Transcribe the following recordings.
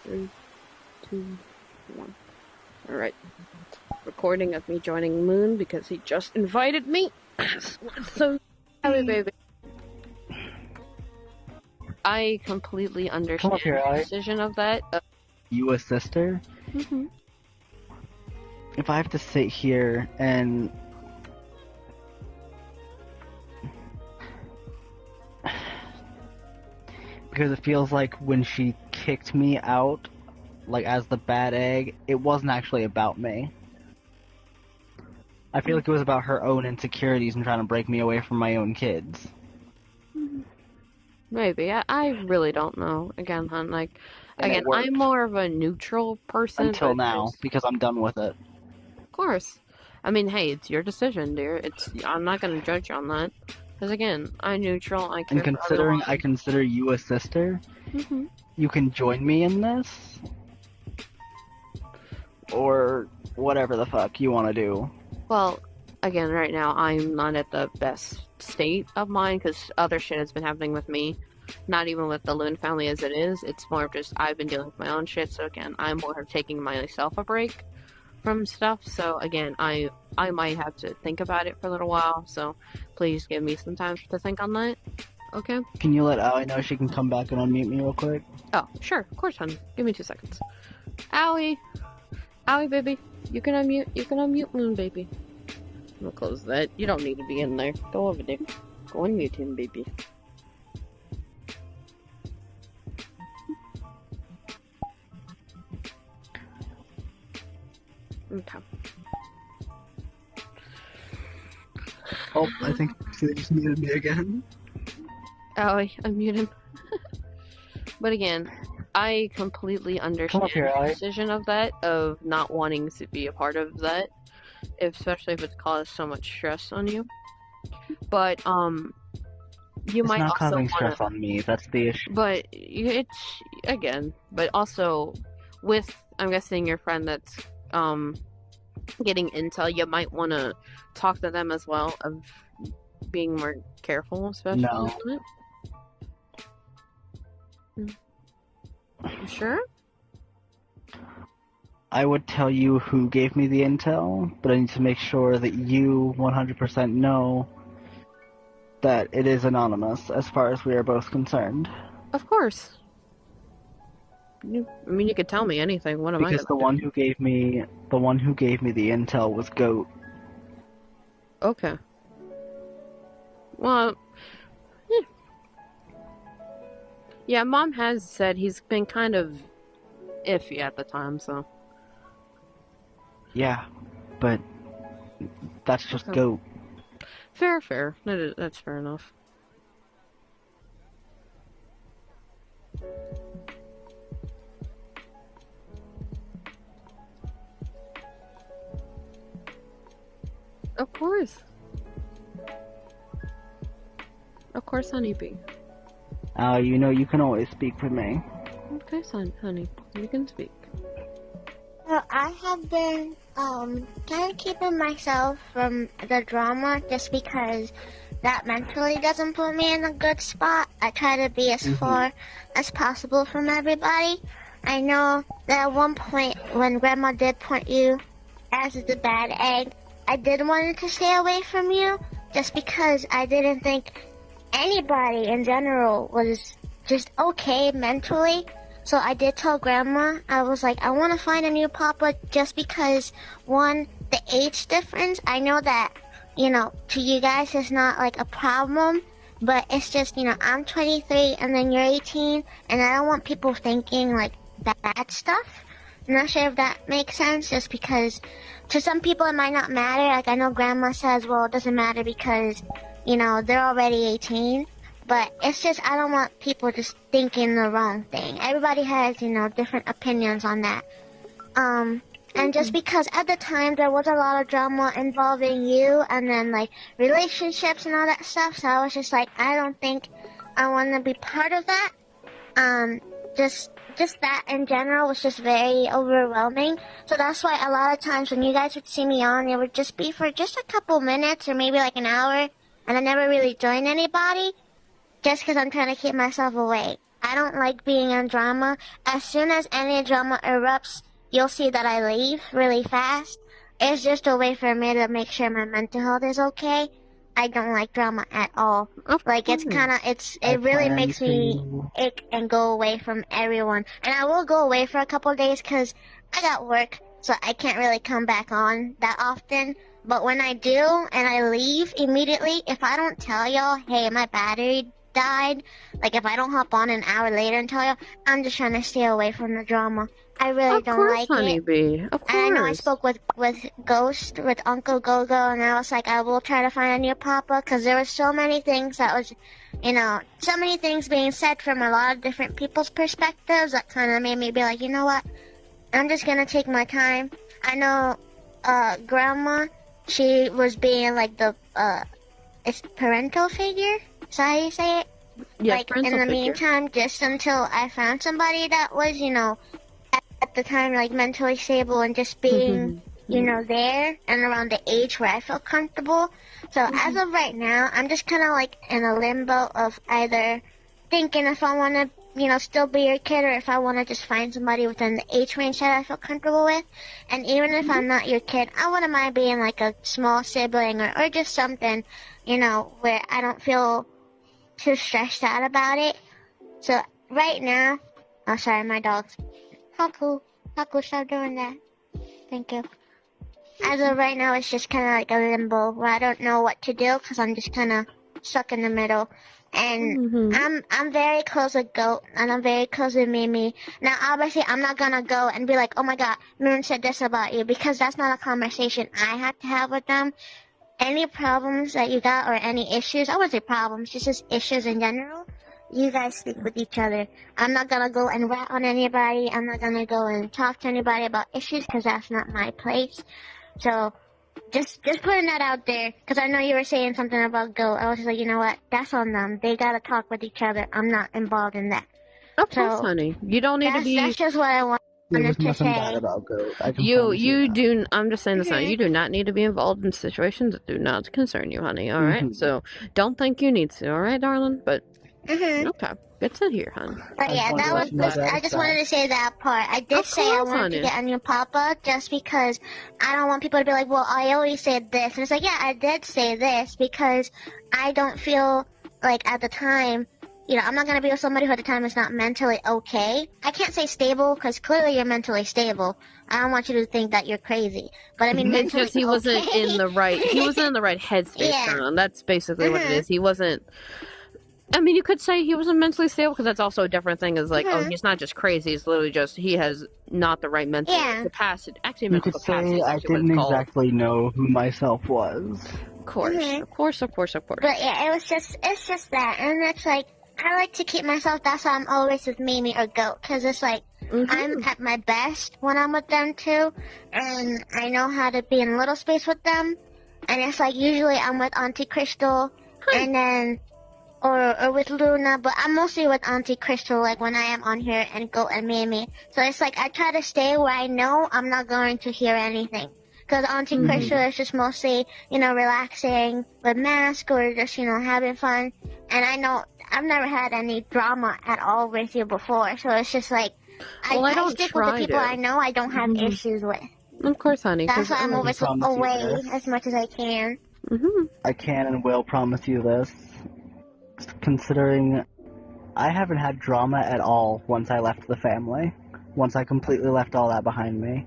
3, 2, 1. Alright. Recording of me joining Moon because he just invited me. So, sorry, baby. I completely understand the decision of that. You a sister? Mm-hmm. If I have to sit here and... because it feels like when she kicked me out, like as the bad egg, it wasn't actually about me. I feel like it was about her own insecurities and trying to break me away from my own kids. Maybe. I really don't know. Again, hon, again, I'm more of a neutral person. Until now, because I'm done with it. Of course. I mean, hey, it's your decision, dear. I'm not gonna judge you on that. Because again, I'm neutral, I care. And considering I consider you a sister, you can join me in this? Or whatever the fuck you want to do. Well, again, right now, I'm not at the best state of mind, because other shit has been happening with me. Not even with the Loon family as it is, it's more of just, I've been dealing with my own shit, so again, I'm more of taking myself a break from stuff, so again, I might have to think about it for a little while, so please give me some time to think on that, okay? Can you let Aoi know she can come back and unmute me real quick? Oh, sure, of course, honey. Give me 2 seconds. Aoi! Aoi, baby. You can unmute Moon, baby. I'm gonna close that. You don't need to be in there. Go over there. Go unmute him, baby. Okay. Oh, I think they just muted me again. Aoi, unmute him. But again, I completely understand the decision of that, of not wanting to be a part of that, especially if it's caused so much stress on you. But, you might also It's not causing stress on me, that's the issue. But, it's, again, but also, with, I'm guessing your friend that's, getting intel, you might want to talk to them as well, of being more careful, especially. No. You sure? I would tell you who gave me the intel, but I need to make sure that you 100% know that it is anonymous, as far as we are both concerned. Of course. I mean, you could tell me anything. What am I? Because the one who gave me the intel was Goat. Okay. Well, yeah, Mom has said he's been kind of iffy at the time, so. Yeah, but that's just Goat. Fair. That's fair enough. Of course. Of course, honeybee. You know you can always speak for me. Okay, honey. You can speak. Well, I have been, kind of keeping myself from the drama just because that mentally doesn't put me in a good spot. I try to be as far as possible from everybody. I know that at one point when Grandma did point you as the bad egg, I did want to stay away from you just because I didn't think anybody in general was just okay mentally. So I did tell Grandma, I was like, I want to find a new papa just because, one, the age difference. I know that, you know, to you guys it's not like a problem, but it's just, you know, I'm 23 and then you're 18, and I don't want people thinking like bad stuff. I'm not sure if that makes sense, just because to some people it might not matter. Like, I know Grandma says, well, it doesn't matter because, you know, they're already 18. But it's just, I don't want people just thinking the wrong thing. Everybody has, you know, different opinions on that. And just because at the time there was a lot of drama involving you and then, like, relationships and all that stuff, so I was just like, I don't think I want to be part of that. Just that in general was just very overwhelming. So that's why a lot of times when you guys would see me on, it would just be for just a couple minutes or maybe like an hour, and I never really joined anybody. Just because I'm trying to keep myself away. I don't like being in drama. As soon as any drama erupts, you'll see that I leave really fast. It's just a way for me to make sure my mental health is okay. I don't like drama at all. Like, it's kind of, it really makes me ick and go away from everyone. And I will go away for a couple of days because I got work, so I can't really come back on that often. But when I do, and I leave immediately, if I don't tell y'all, hey, my battery died, like if I don't hop on an hour later and tell y'all, I'm just trying to stay away from the drama. I really don't like Honeybee. it. Of course. And I know I spoke with Ghost, with Uncle Gogo, and I was like, I will try to find a new papa, because there were so many things that was, you know, so many things being said from a lot of different people's perspectives that kind of made me be like, you know what, I'm just going to take my time. I know Grandma, she was being like the it's parental figure? Is that how you say it? Yeah, like, in the meantime, just until I found somebody that was, you know, at the time, like, mentally stable and just being, you know, there and around the age where I felt comfortable. So as of right now, I'm just kind of, like, in a limbo of either thinking if I want to, you know, still be your kid or if I want to just find somebody within the age range that I feel comfortable with. And even if I'm not your kid, I wouldn't mind being, like, a small sibling or just something, you know, where I don't feel too stressed out about it. So right now, oh, sorry, my dog's. Haku, stop doing that. Thank you. As of right now, it's just kind of like a limbo where I don't know what to do because I'm just kind of stuck in the middle. And I'm very close with Goat, and I'm very close with Mimi. Now, obviously, I'm not gonna go and be like, oh my god, Moon said this about you, because that's not a conversation I have to have with them. Any problems that you got or any issues, I wouldn't say problems, just issues in general, you guys speak with each other. I'm not gonna go and rat on anybody. I'm not gonna go and talk to anybody about issues because that's not my place. So, just putting that out there, because I know you were saying something about Go. I was just like, you know what? That's on them. They gotta talk with each other. I'm not involved in that. Of course, honey. You don't need to be. That's just what I wanted to say. Bad about Goat. You do. I'm just saying this now. You do not need to be involved in situations that do not concern you, honey. All right. So don't think you need to. All right, darling. But okay, good to hear, hon. But yeah, I just wanted to say that part. I did say I wanted to get a new papa just because I don't want people to be like, well, I always said this. And it's like, yeah, I did say this because I don't feel like at the time, you know, I'm not going to be with somebody who at the time is not mentally okay. I can't say stable because clearly you're mentally stable. I don't want you to think that you're crazy. But I mean, mentally because he wasn't in the right, headspace. Yeah. That's basically what it is. He wasn't. I mean, you could say he wasn't mentally stable because that's also a different thing. Is like, oh, he's not just crazy. He's literally just he has not the right mental capacity. Actually, mental capacity. I didn't exactly know who myself was. Of course. But yeah, it's just that, and it's like I like to keep myself. That's why I'm always with Mimi or Goat, because it's like I'm at my best when I'm with them too, and I know how to be in a little space with them. And it's like usually I'm with Auntie Crystal, and then. Or with Luna, but I'm mostly with Auntie Crystal, like, when I am on here, and Goat and Mimi. So it's like, I try to stay where I know I'm not going to hear anything. Because Auntie Crystal is just mostly, you know, relaxing with Mask, or just, you know, having fun. And I know, I've never had any drama at all with you before, so it's just like, I stick with the people I know I don't have issues with. Of course, honey. That's why I'm always away as much as I can. I can and will promise you this. Considering I haven't had drama at all once I left the family. Once I completely left all that behind me.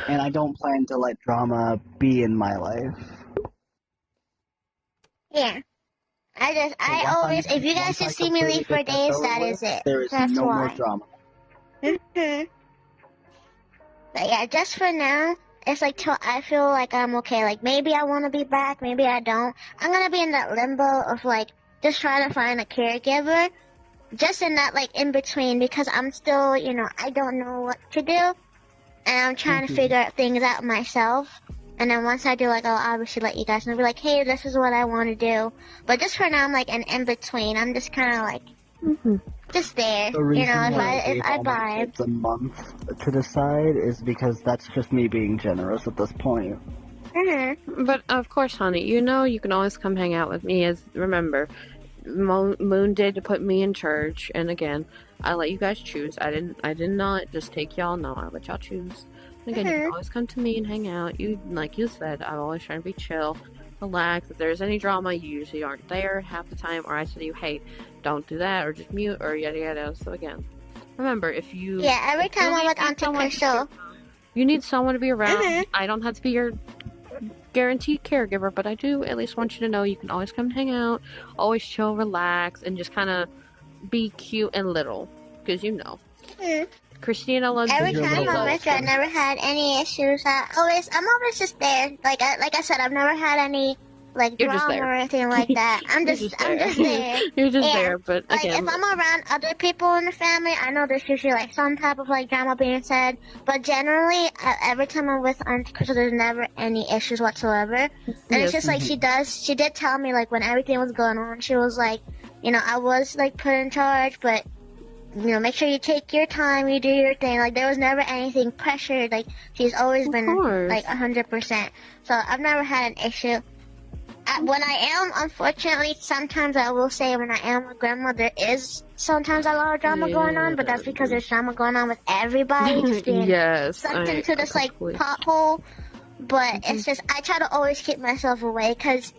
And I don't plan to let drama be in my life. Yeah. I always, if you guys just see me leave for days, that is it. There is no more drama. But yeah, just for now, it's like till I feel like I'm okay. Like, maybe I want to be back, maybe I don't. I'm going to be in that limbo of, like, just trying to find a caregiver. Just in that, like, in-between, because I'm still, you know, I don't know what to do. And I'm trying to figure things out myself. And then once I do, like, I'll obviously let you guys know. Be like, hey, this is what I want to do. But just for now, I'm, like, an in-between. I'm just kind of, like... Just there, you know, if I vibe. A month to decide is because that's just me being generous at this point. But of course, honey, you know you can always come hang out with me. Remember, Moon did put me in charge, and again, I let you guys choose. I did not just take y'all. No, I let y'all choose. And again, you can always come to me and hang out. You, like you said, I'm always trying to be chill, relax. If there's any drama, you usually aren't there half the time, or I say to you, hey, don't do that, or just mute, or yada yada. So again, remember, if you every time I'm with Auntie Crystal, you need someone to be around. I don't have to be your guaranteed caregiver, but I do at least want you to know you can always come and hang out, always chill, relax, and just kind of be cute and little, because you know. Christina loves every you. time I'm with her, I never had any issues. I'm always just there. Like I said, I've never had any You're just drama there. or anything like that. I'm just there. You're just Yeah, there, but Like again, if I'm around other people in the family, I know there's usually like some type of like drama being said. But generally, every time I'm with Auntie Crystal, there's never any issues whatsoever. And it's just like she did tell me like when everything was going on, she was like, you know, I was like put in charge, but you know, make sure you take your time, you do your thing. Like there was never anything pressured. Like she's always been course. like 100%. So I've never had an issue. When I am, unfortunately, sometimes I will say when I am a grandma, there is sometimes a lot of drama going on, but that's because there's drama going on with everybody just being sucked into this like pothole. But it's just I try to always keep myself away because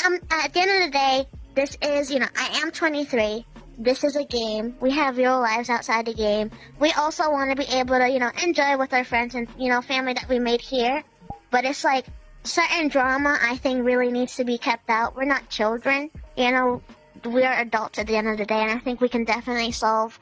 at the end of the day, this is, you know, I am 23. This is a game. We have real lives outside the game. We also want to be able to, you know, enjoy with our friends and, you know, family that we made here. But it's like certain drama I think really needs to be kept out. We're not children. You know, we are adults at the end of the day, and I think we can definitely solve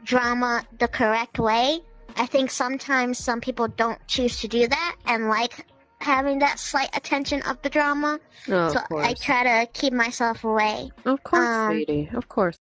drama the correct way. I think sometimes some people don't choose to do that and like having that slight attention of the drama. Oh, so of course. I try to keep myself away. Of course, sweetie. Of course.